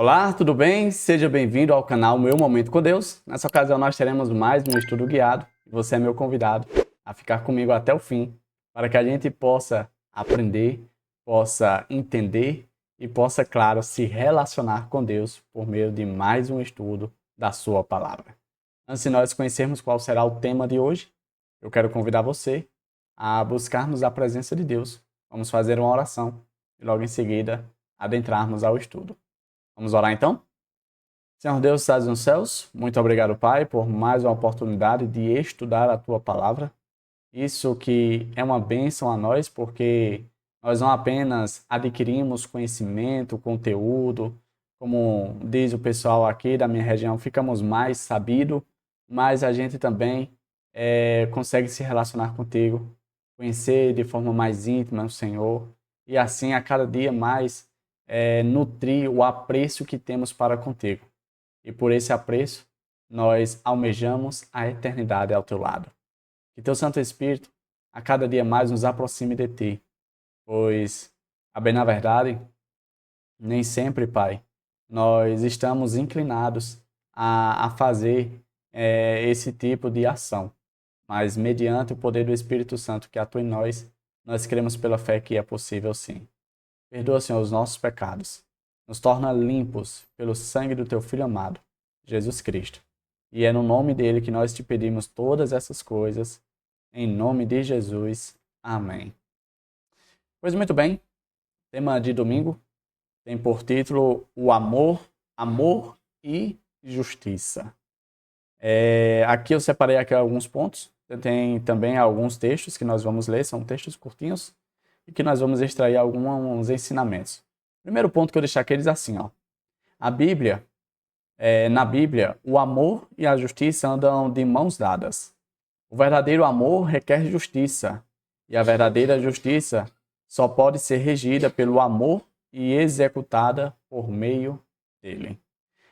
Olá, tudo bem? Seja bem-vindo ao canal Meu Momento com Deus. Nessa ocasião nós teremos mais um estudo guiado. Você é meu convidado a ficar comigo até o fim, para que a gente possa aprender, possa entender e possa, claro, se relacionar com Deus por meio de mais um estudo da sua palavra. Antes de nós conhecermos qual será o tema de hoje, eu quero convidar você a buscarmos a presença de Deus. Vamos fazer uma oração e logo em seguida adentrarmos ao estudo. Vamos orar então? Senhor Deus, estás nos céus, muito obrigado, Pai, por mais uma oportunidade de estudar a Tua Palavra. Isso que é uma bênção a nós, porque nós não apenas adquirimos conhecimento, conteúdo, como diz o pessoal aqui da minha região, ficamos mais sabidos, mas a gente também consegue se relacionar contigo, conhecer de forma mais íntima o Senhor, e assim a cada dia mais nutrir o apreço que temos para contigo. E por esse apreço, nós almejamos a eternidade ao teu lado. Que teu Santo Espírito a cada dia mais nos aproxime de ti, pois, a bem na verdade, nem sempre, Pai, nós estamos inclinados a fazer esse tipo de ação. Mas, mediante o poder do Espírito Santo que atua em nós, nós cremos pela fé que é possível sim. Perdoa, Senhor, os nossos pecados. Nos torna limpos pelo sangue do Teu Filho amado, Jesus Cristo. E é no nome dele que nós te pedimos todas essas coisas. Em nome de Jesus. Amém. Pois muito bem, tema de domingo tem por título o amor e justiça. Aqui eu separei aqui alguns pontos. Tem também alguns textos que nós vamos ler, são textos curtinhos, e que nós vamos extrair alguns ensinamentos. O primeiro ponto que eu deixei aqui diz assim, ó. Na Bíblia, o amor e a justiça andam de mãos dadas. O verdadeiro amor requer justiça, e a verdadeira justiça só pode ser regida pelo amor e executada por meio dele.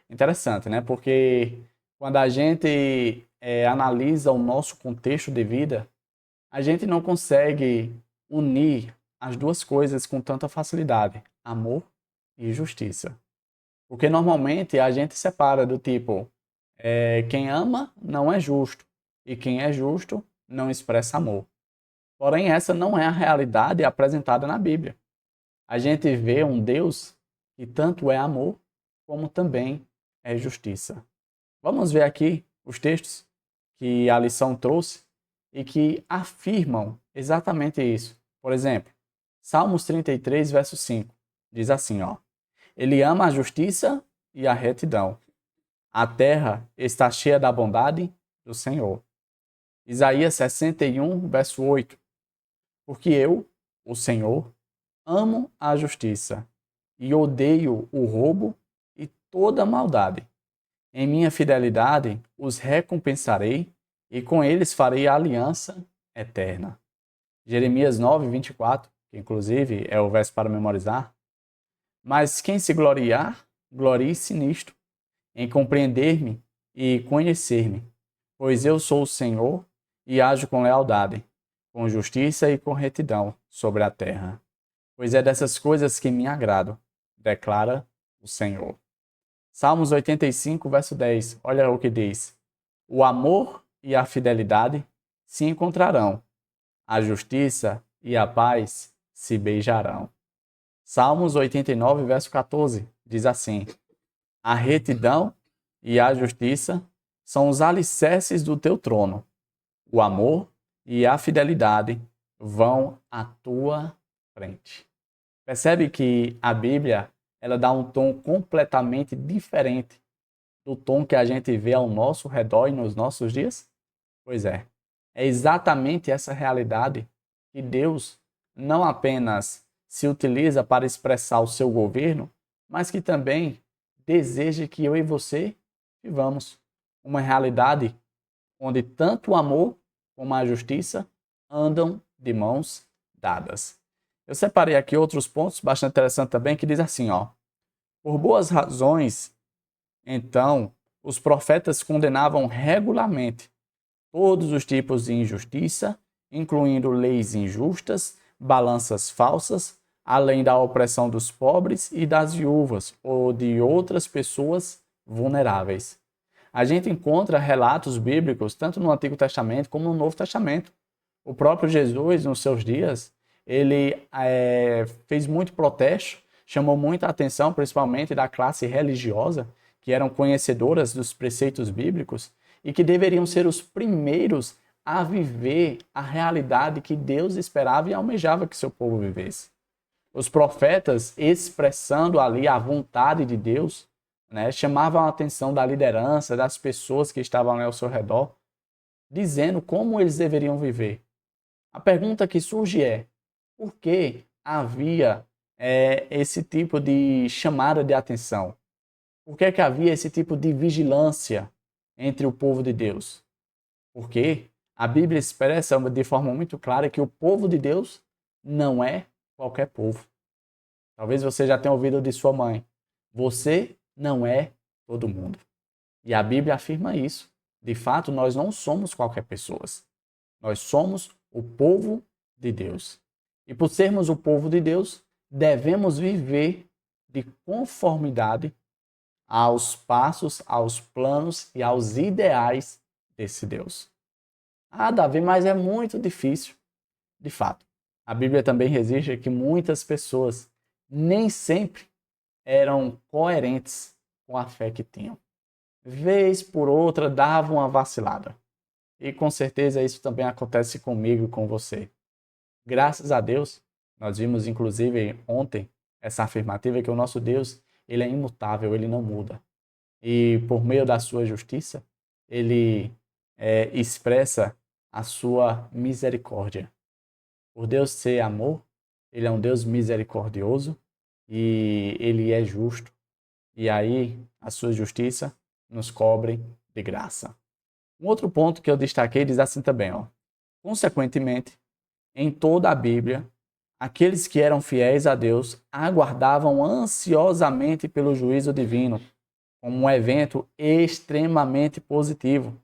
Interessante, né? Porque quando a gente analisa o nosso contexto de vida, a gente não consegue unir as duas coisas com tanta facilidade, amor e justiça. Porque normalmente a gente separa do tipo, quem ama não é justo, e quem é justo não expressa amor. Porém, essa não é a realidade apresentada na Bíblia. A gente vê um Deus que tanto é amor, como também é justiça. Vamos ver aqui os textos que a lição trouxe e que afirmam exatamente isso. Por exemplo, Salmos 33, verso 5, diz assim, ó: Ele ama a justiça e a retidão. A terra está cheia da bondade do Senhor. Isaías 61, verso 8, porque eu, o Senhor, amo a justiça e odeio o roubo e toda maldade. Em minha fidelidade os recompensarei e com eles farei aliança eterna. Jeremias 9, 24, que inclusive é o verso para memorizar. Mas quem se gloriar, glorie-se nisto, em compreender-me e conhecer-me, pois eu sou o Senhor e ajo com lealdade, com justiça e com retidão sobre a terra. Pois é dessas coisas que me agrado, declara o Senhor. Salmos 85, verso 10, olha o que diz: O amor e a fidelidade se encontrarão, a justiça e a paz se beijarão. Salmos 89, verso 14, diz assim: A retidão e a justiça são os alicerces do teu trono. O amor e a fidelidade vão à tua frente. Percebe que a Bíblia ela dá um tom completamente diferente do tom que a gente vê ao nosso redor e nos nossos dias? Pois é exatamente essa realidade que Deus não apenas se utiliza para expressar o seu governo, mas que também deseja que eu e você vivamos uma realidade onde tanto o amor como a justiça andam de mãos dadas. Eu separei aqui outros pontos bastante interessantes também, que diz assim, ó: Por boas razões, então, os profetas condenavam regularmente todos os tipos de injustiça, incluindo leis injustas, balanças falsas, além da opressão dos pobres e das viúvas ou de outras pessoas vulneráveis. A gente encontra relatos bíblicos tanto no Antigo Testamento como no Novo Testamento. O próprio Jesus, nos seus dias, ele fez muito protesto, chamou muita atenção, principalmente da classe religiosa, que eram conhecedoras dos preceitos bíblicos e que deveriam ser os primeiros a viver a realidade que Deus esperava e almejava que seu povo vivesse. Os profetas, expressando ali a vontade de Deus, né, chamavam a atenção da liderança, das pessoas que estavam ali ao seu redor, dizendo como eles deveriam viver. A pergunta que surge é, por que havia esse tipo de chamada de atenção? Por que havia esse tipo de vigilância entre o povo de Deus? Porque a Bíblia expressa de forma muito clara que o povo de Deus não é qualquer povo. Talvez você já tenha ouvido de sua mãe. Você não é todo mundo. E a Bíblia afirma isso. De fato, nós não somos qualquer pessoa. Nós somos o povo de Deus. E por sermos o povo de Deus, devemos viver de conformidade aos passos, aos planos e aos ideais desse Deus. Ah, Davi, mas é muito difícil. De fato, a Bíblia também registra que muitas pessoas nem sempre eram coerentes com a fé que tinham. Vez por outra davam uma vacilada. E com certeza isso também acontece comigo e com você. Graças a Deus, nós vimos inclusive ontem essa afirmativa que o nosso Deus, ele é imutável, ele não muda. E por meio da sua justiça, ele expressa a sua misericórdia. Por Deus ser amor, ele é um Deus misericordioso e ele é justo. E aí a sua justiça nos cobre de graça. Um outro ponto que eu destaquei diz assim também, ó. Consequentemente, em toda a Bíblia, aqueles que eram fiéis a Deus aguardavam ansiosamente pelo juízo divino, como um evento extremamente positivo,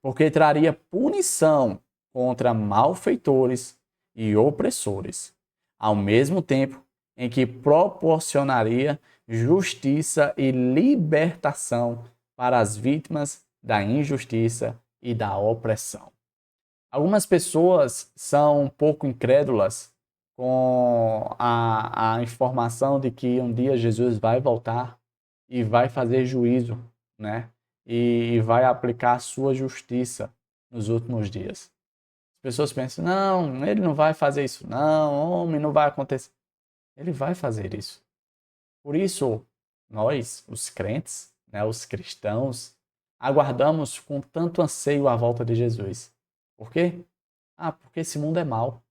porque traria punição contra malfeitores e opressores, ao mesmo tempo em que proporcionaria justiça e libertação para as vítimas da injustiça e da opressão. Algumas pessoas são um pouco incrédulas com a informação de que um dia Jesus vai voltar e vai fazer juízo, né? E vai aplicar a sua justiça nos últimos dias. As pessoas pensam, não, ele não vai fazer isso, não, homem, não vai acontecer. Ele vai fazer isso. Por isso, nós, os crentes, né, os cristãos, aguardamos com tanto anseio a volta de Jesus. Por quê? Ah, porque esse mundo é mau,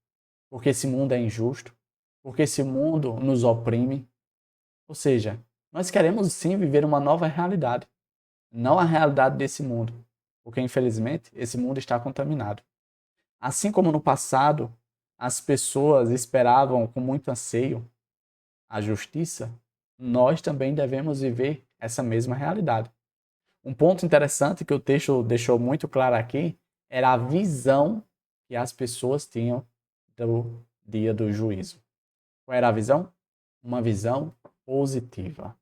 porque esse mundo é injusto, porque esse mundo nos oprime. Ou seja, nós queremos sim viver uma nova realidade, não a realidade desse mundo, porque infelizmente esse mundo está contaminado. Assim como no passado, as pessoas esperavam com muito anseio a justiça, nós também devemos viver essa mesma realidade. Um ponto interessante que o texto deixou muito claro aqui era a visão que as pessoas tinham do dia do juízo. Qual era a visão? Uma visão positiva.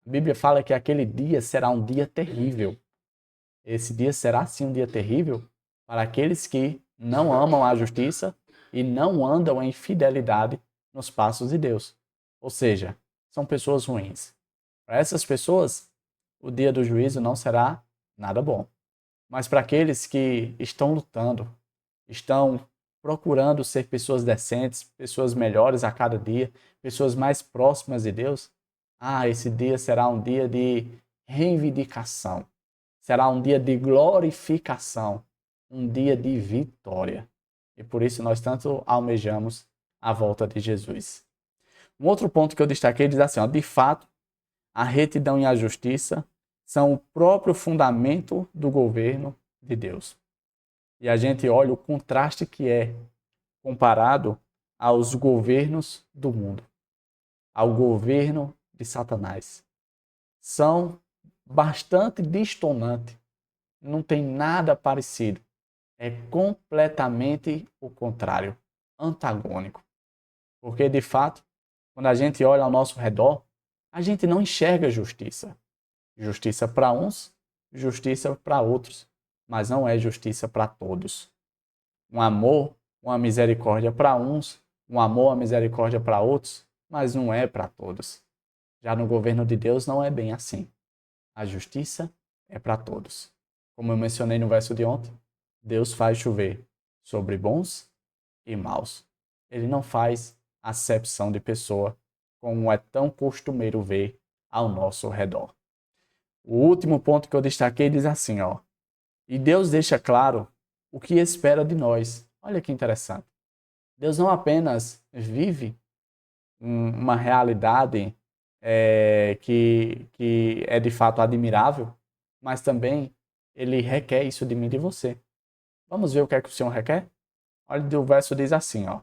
A Bíblia fala que aquele dia será um dia terrível. Esse dia será sim um dia terrível para aqueles que não amam a justiça e não andam em fidelidade nos passos de Deus. Ou seja, são pessoas ruins. Para essas pessoas, o dia do juízo não será nada bom. Mas para aqueles que estão lutando, estão procurando ser pessoas decentes, pessoas melhores a cada dia, pessoas mais próximas de Deus, esse dia será um dia de reivindicação, será um dia de glorificação, um dia de vitória. E por isso nós tanto almejamos a volta de Jesus. Um outro ponto que eu destaquei diz assim, de fato, a retidão e a justiça são o próprio fundamento do governo de Deus. E a gente olha o contraste que é comparado aos governos do mundo, ao governo de Satanás. São bastante distonantes, não tem nada parecido. É completamente o contrário, antagônico. Porque, de fato, quando a gente olha ao nosso redor, a gente não enxerga justiça. Justiça para uns, justiça para outros, mas não é justiça para todos. Um amor, uma misericórdia para uns, um amor, uma misericórdia para outros, mas não é para todos. Já no governo de Deus não é bem assim. A justiça é para todos. Como eu mencionei no verso de ontem, Deus faz chover sobre bons e maus. Ele não faz acepção de pessoa, como é tão costumeiro ver ao nosso redor. O último ponto que eu destaquei diz assim, ó: e Deus deixa claro o que espera de nós. Olha que interessante. Deus não apenas vive uma realidade que é de fato admirável, mas também ele requer isso de mim e de você. Vamos ver o que é que o Senhor requer? Olha, o verso diz assim, ó: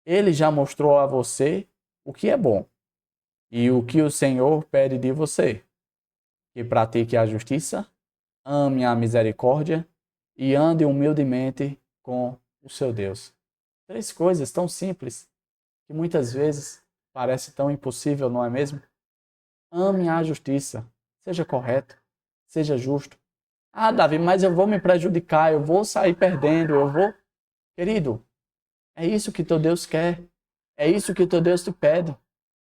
ele já mostrou a você o que é bom e o que o Senhor pede de você: que pratique a justiça, ame a misericórdia e ande humildemente com o seu Deus. 3 coisas tão simples que muitas vezes parece tão impossível, não é mesmo? Ame a justiça, seja correto, seja justo. Ah, Davi, mas eu vou me prejudicar, eu vou sair perdendo, eu vou. Querido, é isso que teu Deus quer. É isso que teu Deus te pede.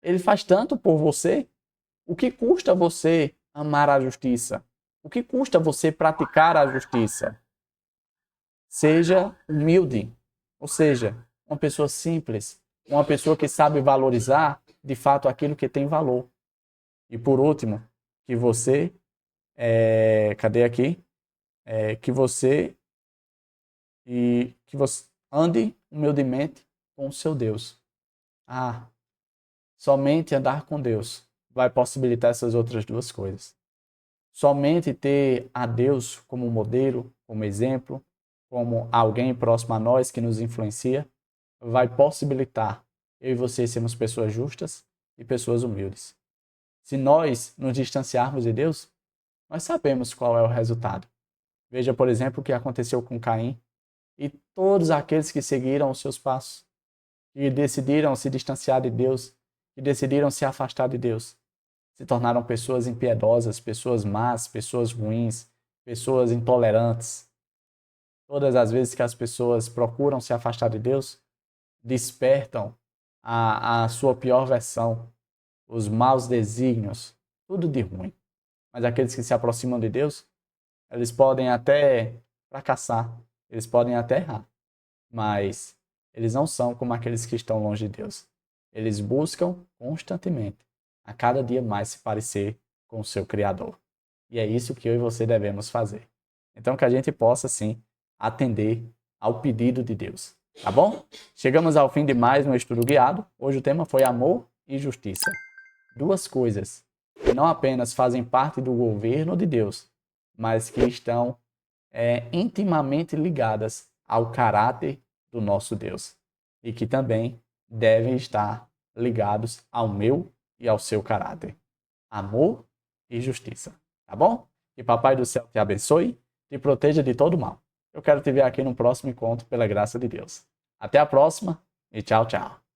Ele faz tanto por você. O que custa você amar a justiça? O que custa você praticar a justiça? Seja humilde, ou seja, uma pessoa simples, uma pessoa que sabe valorizar de fato aquilo que tem valor. E por último, que você, cadê aqui? Que você ande humildemente com o seu Deus. Ah, somente andar com Deus vai possibilitar essas outras 2 coisas. Somente ter a Deus como modelo, como exemplo, como alguém próximo a nós que nos influencia, vai possibilitar eu e você sermos pessoas justas e pessoas humildes. Se nós nos distanciarmos de Deus, nós sabemos qual é o resultado. Veja, por exemplo, o que aconteceu com Caim e todos aqueles que seguiram os seus passos, que decidiram se distanciar de Deus, que decidiram se afastar de Deus, se tornaram pessoas impiedosas, pessoas más, pessoas ruins, pessoas intolerantes. Todas as vezes que as pessoas procuram se afastar de Deus, despertam a sua pior versão, os maus desígnios, tudo de ruim. Mas aqueles que se aproximam de Deus, eles podem até fracassar, eles podem até errar, mas eles não são como aqueles que estão longe de Deus. Eles buscam constantemente, a cada dia mais, se parecer com o seu Criador. E é isso que eu e você devemos fazer. Então, que a gente possa, sim, atender ao pedido de Deus. Tá bom? Chegamos ao fim de mais um estudo guiado. Hoje o tema foi amor e justiça. 2 coisas que não apenas fazem parte do governo de Deus, mas que estão intimamente ligadas ao caráter do nosso Deus e que também devem estar ligados ao meu e ao seu caráter. Amor e justiça. Tá bom? Que Papai do Céu te abençoe, te proteja de todo mal. Eu quero te ver aqui no próximo encontro pela graça de Deus. Até a próxima e tchau, tchau.